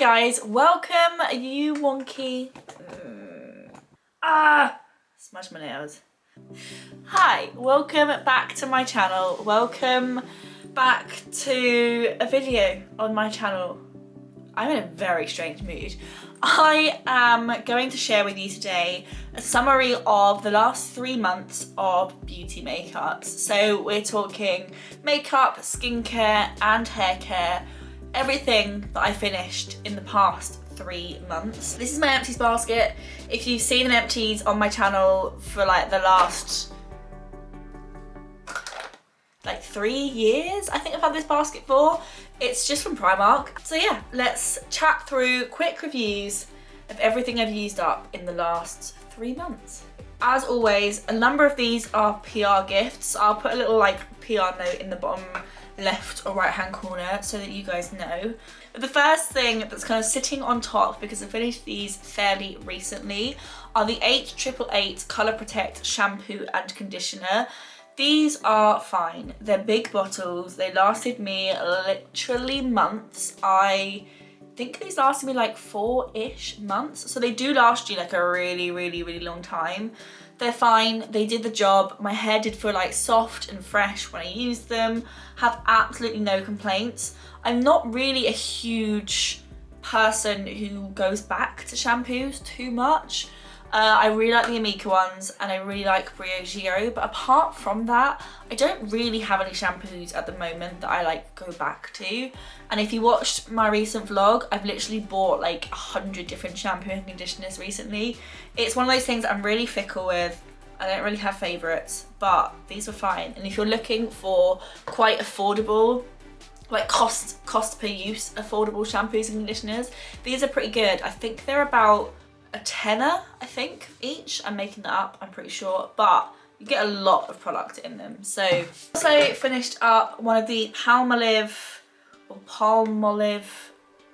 guys, welcome you wonky. Smash my nails. Hi, welcome back to my channel. Welcome back to a video on my channel. I'm in a very strange mood. I am going to share with you today a summary of the last 3 months of beauty makeups. So we're talking makeup, skincare and hair care, everything that I finished in the past 3 months. This is my Empties basket. If you've seen an Empties on my channel for like the last 3 years, I think I've had this basket for. It's just from Primark. So yeah, let's chat through quick reviews of everything I've used up in the last 3 months. As always, a number of these are PR gifts. I'll put a little PR note in the bottom left or right hand corner so that you guys know. But the first thing that's kind of sitting on top, because I finished these fairly recently, are the 888 Colour Protect shampoo and conditioner. These are fine. They're big bottles. They lasted me literally months. I think these lasted me like 4-ish months. So they do last you like a really, really, really long time. They're fine. They did the job. My hair did feel like soft and fresh when I used them. Have absolutely no complaints. I'm not really a huge person who goes back to shampoos too much. I really like the Amika ones and I really like Briogeo, but apart from that, I don't really have any shampoos at the moment that I go back to. And if you watched my recent vlog, I've literally bought like 100 different shampoo and conditioners recently. It's one of those things I'm really fickle with. I don't really have favourites, but these were fine. And if you're looking for quite affordable, like cost per use affordable shampoos and conditioners, these are pretty good. I think they're about a tenner, I think, each. I'm making that up, I'm pretty sure, but you get a lot of product in them. So also finished up one of the Palmolive,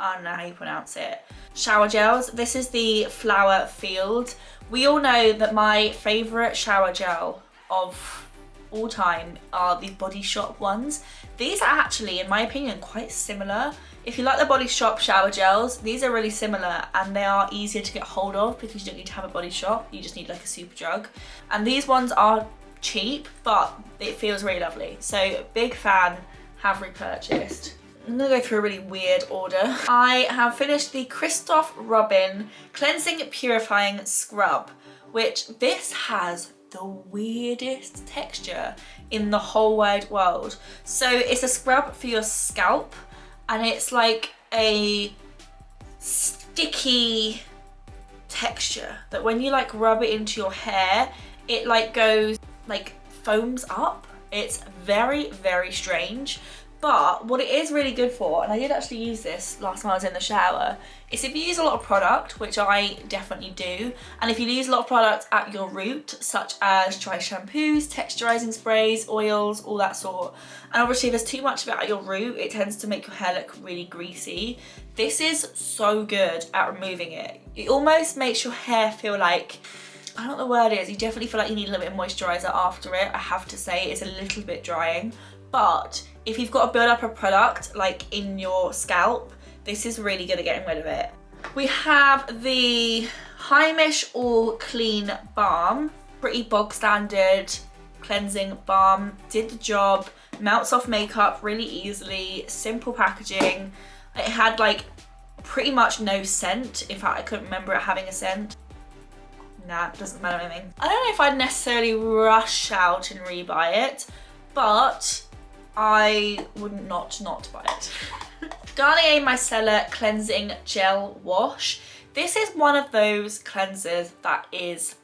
I don't know how you pronounce it, shower gels. This is the Flower Field. We all know that my favourite shower gel of all time are the Body Shop ones. These are actually, in my opinion, quite similar. If you like the Body Shop shower gels, these are really similar and they are easier to get hold of because you don't need to have a Body Shop, you just need like a Superdrug. And these ones are cheap, but it feels really lovely. So big fan, have repurchased. I'm gonna go through a really weird order. I have finished the Christoph Robin Cleansing Purifying Scrub, which this has the weirdest texture in the whole wide world. So it's a scrub for your scalp and it's like a sticky texture that when you rub it into your hair, it goes foams up. It's very, very strange. But what it is really good for, and I did actually use this last time I was in the shower, is if you use a lot of product, which I definitely do, and if you use a lot of product at your root, such as dry shampoos, texturizing sprays, oils, all that sort, and obviously if there's too much of it at your root, it tends to make your hair look really greasy. This is so good at removing it. It almost makes your hair feel like, I don't know what the word is, you definitely feel like you need a little bit of moisturizer after it. I have to say it's a little bit drying, but if you've got a build up of product in your scalp, this is really good at getting rid of it. We have the Heimish All Clean Balm, pretty bog standard cleansing balm, did the job, melts off makeup really easily, simple packaging. It had pretty much no scent. In fact, I couldn't remember it having a scent. Nah, it doesn't matter anything. I don't know if I'd necessarily rush out and rebuy it, but I would not buy it. Garnier Micellar Cleansing Gel Wash. This is one of those cleansers that is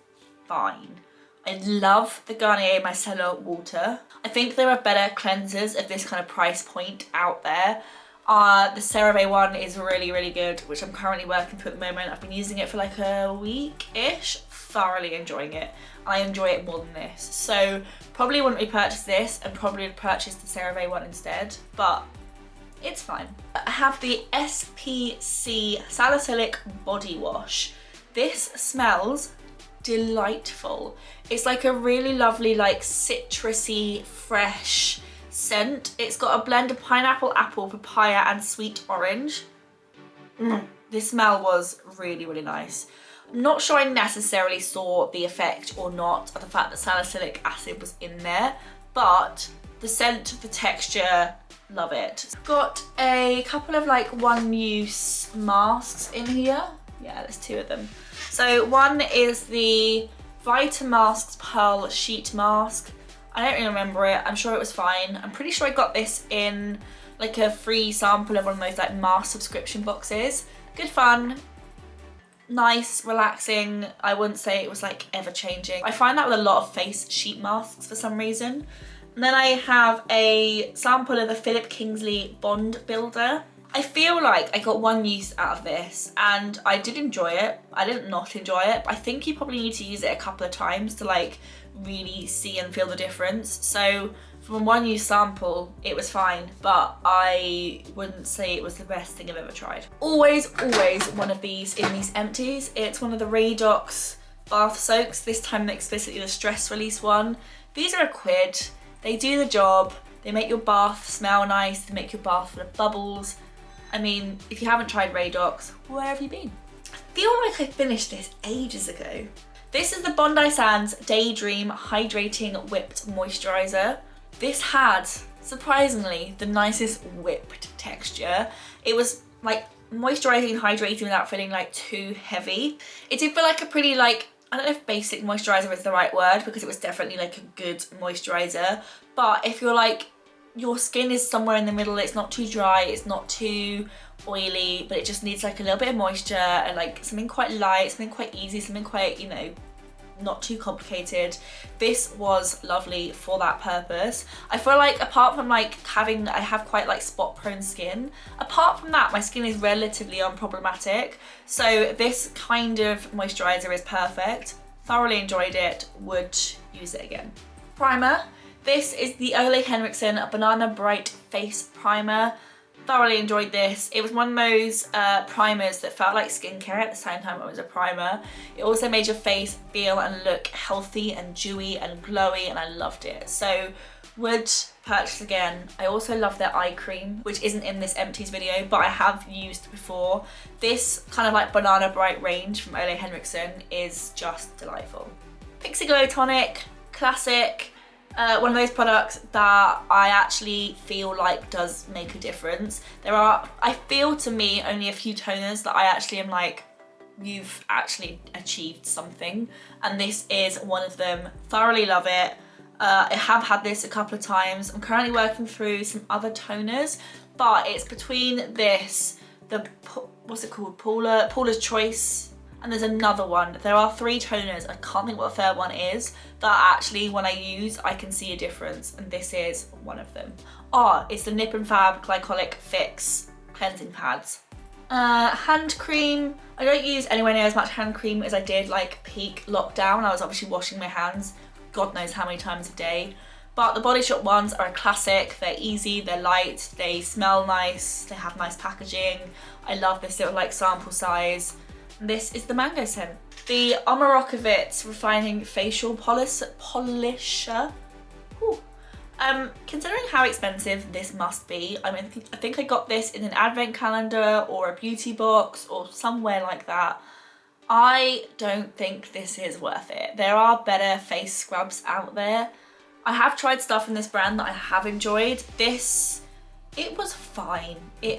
fine. I love the Garnier Micellar Water. I think there are better cleansers of this kind of price point out there. The CeraVe one is really, really good, which I'm currently working through at the moment. I've been using it for a week-ish, thoroughly enjoying it. I enjoy it more than this. So probably wouldn't repurchase this and probably would purchase the CeraVe one instead, but it's fine. I have the SPC Salicylic Body Wash. This smells delightful. It's a really lovely citrusy, fresh scent. It's got a blend of pineapple, apple, papaya and sweet orange. This smell was really, really nice. I'm not sure I necessarily saw the effect or not of the fact that salicylic acid was in there, but the scent, the texture, love it. Got a couple of like one-use masks in here. Yeah, there's 2 of them. So one is the Vitamasks Pearl Sheet Mask. I don't really remember it. I'm sure it was fine. I'm pretty sure I got this in like a free sample of one of those like mask subscription boxes. Good fun. Nice, relaxing. I wouldn't say it was like ever changing. I find that with a lot of face sheet masks for some reason. And then I have a sample of the Philip Kingsley Bond Builder. I feel like I got one use out of this and I did enjoy it. I didn't not enjoy it, but I think you probably need to use it a couple of times to like really see and feel the difference. So from one use sample, it was fine, but I wouldn't say it was the best thing I've ever tried. Always one of these in these empties. It's one of the Radox bath soaks, this time explicitly the stress release one. These are £1. They do the job. They make your bath smell nice. They make your bath full of bubbles. I mean, if you haven't tried Radox, where have you been? I feel like I finished this ages ago. This is the Bondi Sands Daydream Hydrating Whipped Moisturiser. This had, surprisingly, the nicest whipped texture. It was like moisturising and hydrating without feeling like too heavy. It did feel like a pretty like, I don't know if basic moisturiser is the right word because it was definitely like a good moisturiser. But if you're like, your skin is somewhere in the middle, it's not too dry, it's not too oily, but it just needs like a little bit of moisture and like something quite light, something quite easy, something quite, you know, not too complicated. This was lovely for that purpose. I feel like apart from like I have quite like spot prone skin, apart from that my skin is relatively unproblematic, so this kind of moisturiser is perfect. Thoroughly enjoyed it, would use it again. Primer. This is the Ole Henriksen Banana Bright Face Primer. Thoroughly enjoyed this. It was one of those primers that felt like skincare at the same time it was a primer. It also made your face feel and look healthy and dewy and glowy, and I loved it. So would purchase again. I also love their eye cream, which isn't in this Empties video, but I have used before. This kind of like Banana Bright range from Ole Henriksen is just delightful. Pixie Glow Tonic, classic. One of those products that I actually feel like does make a difference. There are, I feel to me, only a few toners that I actually am like, you've actually achieved something. And this is one of them. Thoroughly love it. I have had this a couple of times. I'm currently working through some other toners, but it's between this, what's it called? Paula's Choice. And there's another one. There are 3 toners. I can't think what the 3rd one is. That actually, when I use, I can see a difference. And this is one of them. It's the Nip and Fab Glycolic Fix cleansing pads. Hand cream. I don't use anywhere near as much hand cream as I did like peak lockdown. I was obviously washing my hands God knows how many times a day. But the Body Shop ones are a classic. They're easy, they're light, they smell nice, they have nice packaging. I love this little like sample size. This is the mango scent. The Omarokovitz Refining Facial Polisher. Ooh. Considering how expensive this must be, I think I got this in an advent calendar or a beauty box or somewhere like that. I don't think this is worth it. There are better face scrubs out there. I have tried stuff in this brand that I have enjoyed. This, it was fine.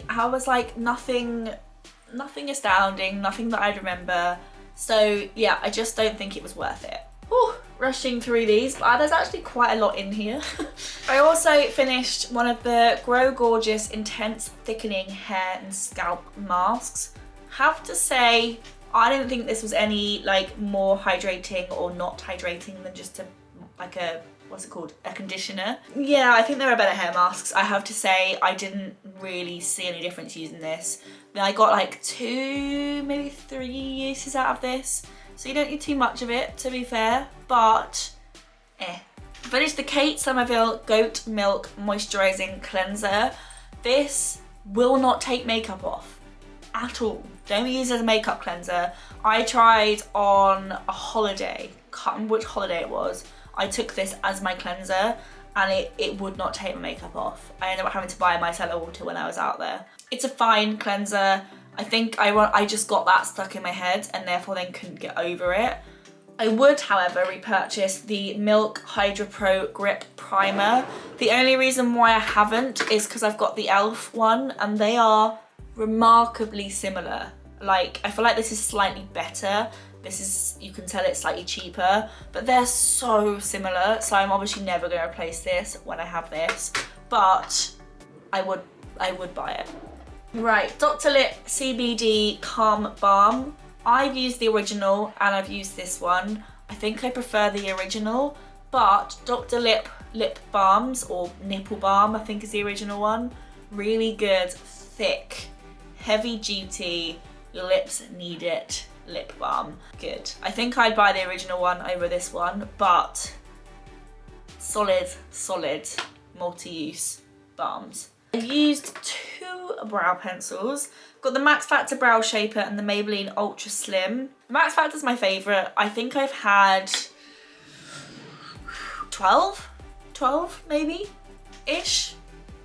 I was like nothing astounding, nothing that I'd remember. So yeah, I just don't think it was worth it. Whew, rushing through these, but there's actually quite a lot in here. I also finished one of the Grow Gorgeous Intense Thickening Hair and Scalp Masks. Have to say, I didn't think this was any like more hydrating or not hydrating than just what's it called? A conditioner. Yeah, I think there are better hair masks. I have to say, I didn't really see any difference using this. I got like 2, maybe 3 uses out of this. So you don't need too much of it, to be fair, but Finished the Kate Somerville Goat Milk Moisturising Cleanser. This will not take makeup off at all. Don't use it as a makeup cleanser. I tried on a holiday, can't remember which holiday it was. I took this as my cleanser and it would not take my makeup off. I ended up having to buy micellar water when I was out there. It's a fine cleanser. I think I just got that stuck in my head and therefore then couldn't get over it. I would, however, repurchase the Milk Hydro Pro Grip Primer. The only reason why I haven't is because I've got the e.l.f. one and they are remarkably similar. Like, I feel like this is slightly better. This is, you can tell it's slightly cheaper, but they're so similar. So I'm obviously never going to replace this when I have this, but I would buy it. Right, Dr. Lip CBD Calm Balm. I've used the original and I've used this one. I think I prefer the original, but Dr. Lip Lip Balms, or Nipple Balm, I think is the original one. Really good, thick, heavy duty, your lips need it lip balm. Good. I think I'd buy the original one over this one, but solid multi-use balms. I used 2 brow pencils. Got the Max Factor Brow Shaper and the Maybelline Ultra Slim. The Max Factor's my favourite. I think I've had 12 maybe-ish,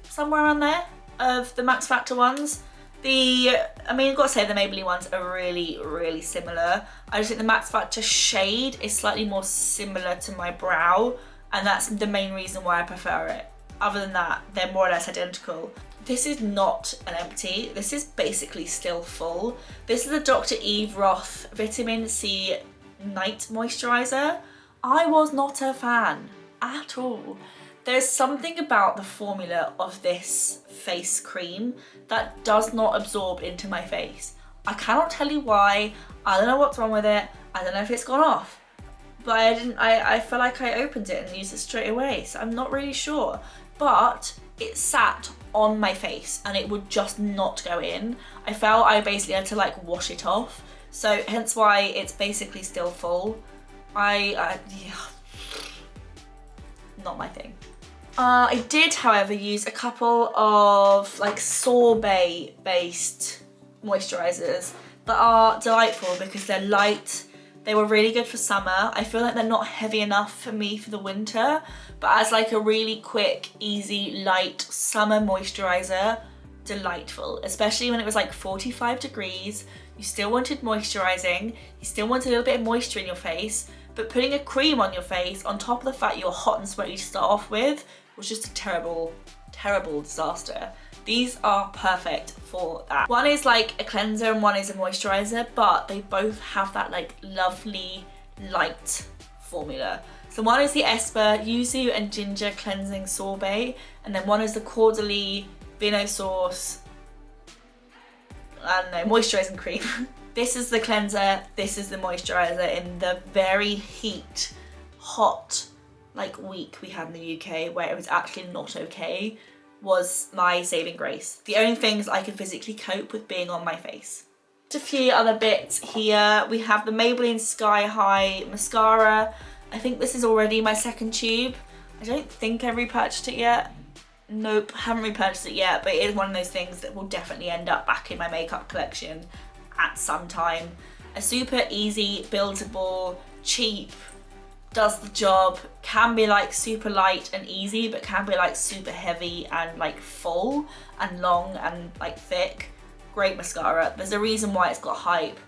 somewhere around there, of the Max Factor ones. I mean, I've got to say the Maybelline ones are really similar. I just think the Max Factor shade is slightly more similar to my brow, and that's the main reason why I prefer it. Other than that, they're more or less identical. This is not an empty, this is basically still full. This is the Dr. Eve Roth Vitamin C Night Moisturiser. I was not a fan at all. There's something about the formula of this face cream that does not absorb into my face. I cannot tell you why. I don't know what's wrong with it. I don't know if it's gone off. But I feel like I opened it and used it straight away, so I'm not really sure. But it sat on my face and it would just not go in. I felt I basically had to like wash it off. So hence why it's basically still full. Yeah, not my thing. I did, however, use a couple of like sorbet based moisturizers that are delightful because they're light. They were really good for summer. I feel like they're not heavy enough for me for the winter, but as like a really quick, easy, light summer moisturizer, delightful. Especially when it was like 45 degrees, you still wanted moisturizing, you still wanted a little bit of moisture in your face, but putting a cream on your face on top of the fact you're hot and sweaty to start off with was just a terrible disaster. These are perfect for that. One is like a cleanser and one is a moisturizer, but they both have that like lovely light formula. So one is the Esper Yuzu and Ginger Cleansing Sorbet, and then one is the Caudalie Vino Sauce, I don't know, moisturizing cream. This is the cleanser, this is the moisturizer in the very hot like week we had in the UK where it was actually not okay. Was my saving grace. The only things I could physically cope with being on my face. Just a few other bits here. We have the Maybelline Sky High mascara. I think this is already my second tube. I don't think I've repurchased it yet. Nope, haven't repurchased it yet, but it is one of those things that will definitely end up back in my makeup collection at some time. A super easy, buildable, cheap, does the job, can be like super light and easy, but can be like super heavy and like full and long and like thick. Great mascara. There's a reason why it's got hype.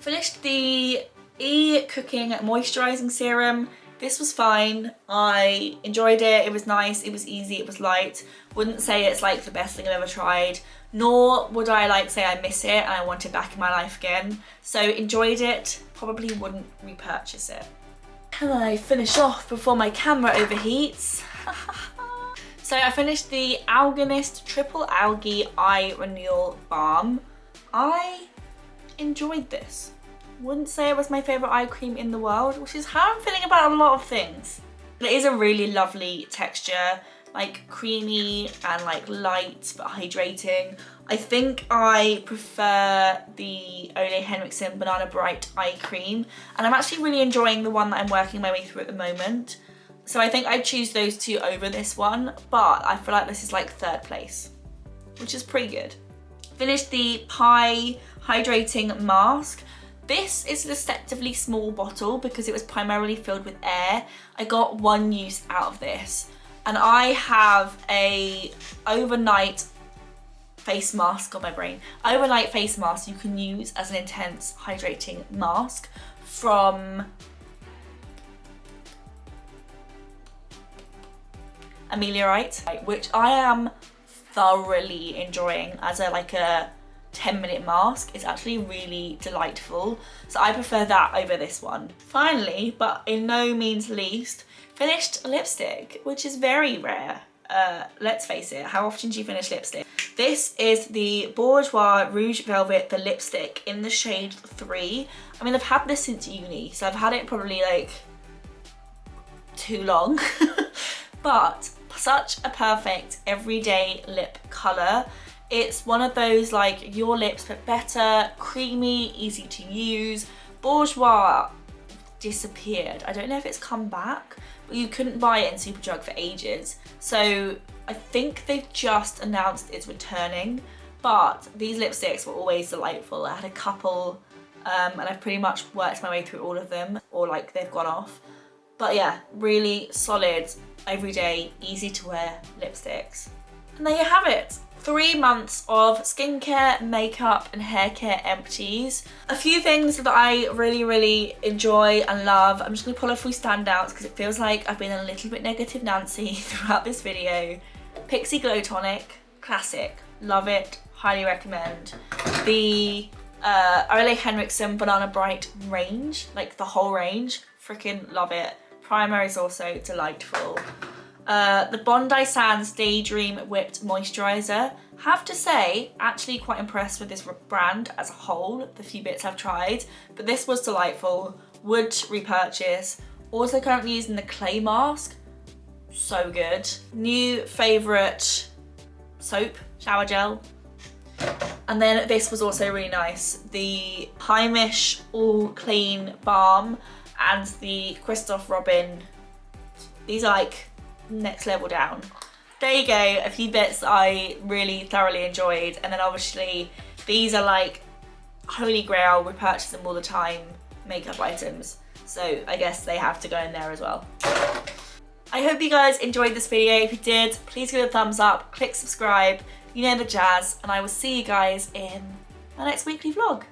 Finished the E-Cooking Moisturizing Serum. This was fine. I enjoyed it. It was nice. It was easy. It was light. Wouldn't say it's like the best thing I've ever tried, nor would I like say I miss it and I want it back in my life again. So enjoyed it. Probably wouldn't repurchase it. Can I finish off before my camera overheats? So I finished the Alganist Triple Algae Eye Renewal Balm. I enjoyed this. Wouldn't say it was my favourite eye cream in the world, which is how I'm feeling about a lot of things. It is a really lovely texture, like creamy and like light but hydrating. I think I prefer the Ole Henriksen Banana Bright Eye Cream, and I'm actually really enjoying the one that I'm working my way through at the moment. So I think I'd choose those two over this one, but I feel like this is like third place, which is pretty good. Finished the Pi Hydrating Mask. This is a deceptively small bottle because it was primarily filled with air. I got one use out of this, and I have a overnight face mask, got my brain. Overnight face mask you can use as an intense hydrating mask from Ameliorite, which I am thoroughly enjoying as a 10-minute mask. It's actually really delightful, so I prefer that over this one. Finally, but in no means least, finished lipstick, which is very rare. Let's face it, how often do you finish lipstick? This is the Bourjois Rouge Velvet, the lipstick in the shade 3. I mean, I've had this since uni, so I've had it probably like too long, but such a perfect everyday lip colour. It's one of those like your lips but better, creamy, easy to use. Bourjois disappeared. I don't know if it's come back, but you couldn't buy it in Superdrug for ages. So I think they've just announced it's returning, but these lipsticks were always delightful. I had a couple and I've pretty much worked my way through all of them, or like they've gone off. But yeah, really solid, everyday, easy to wear lipsticks. And there you have it. 3 months of skincare, makeup and hair care empties. A few things that I really enjoy and love. I'm just gonna pull a few standouts because it feels like I've been a little bit negative Nancy throughout this video. Pixie Glow Tonic, classic, love it, highly recommend. The Ole Henriksen Banana Bright range, like the whole range, freaking love it. Primer is also delightful. The Bondi Sands Daydream Whipped Moisturiser. Have to say, actually quite impressed with this brand as a whole, the few bits I've tried, but this was delightful. Would repurchase. Also currently using the clay mask, so good. New favourite soap, shower gel. And then this was also really nice. The Heimish All Clean Balm and the Christoph Robin. These are like next level down. There you go, a few bits that I really thoroughly enjoyed, and then obviously these are like holy grail, we purchase them all the time, makeup items, so I guess they have to go in there as well. I hope you guys enjoyed this video. If you did, please give it a thumbs up, click subscribe, you know the jazz, and I will see you guys in my next weekly vlog.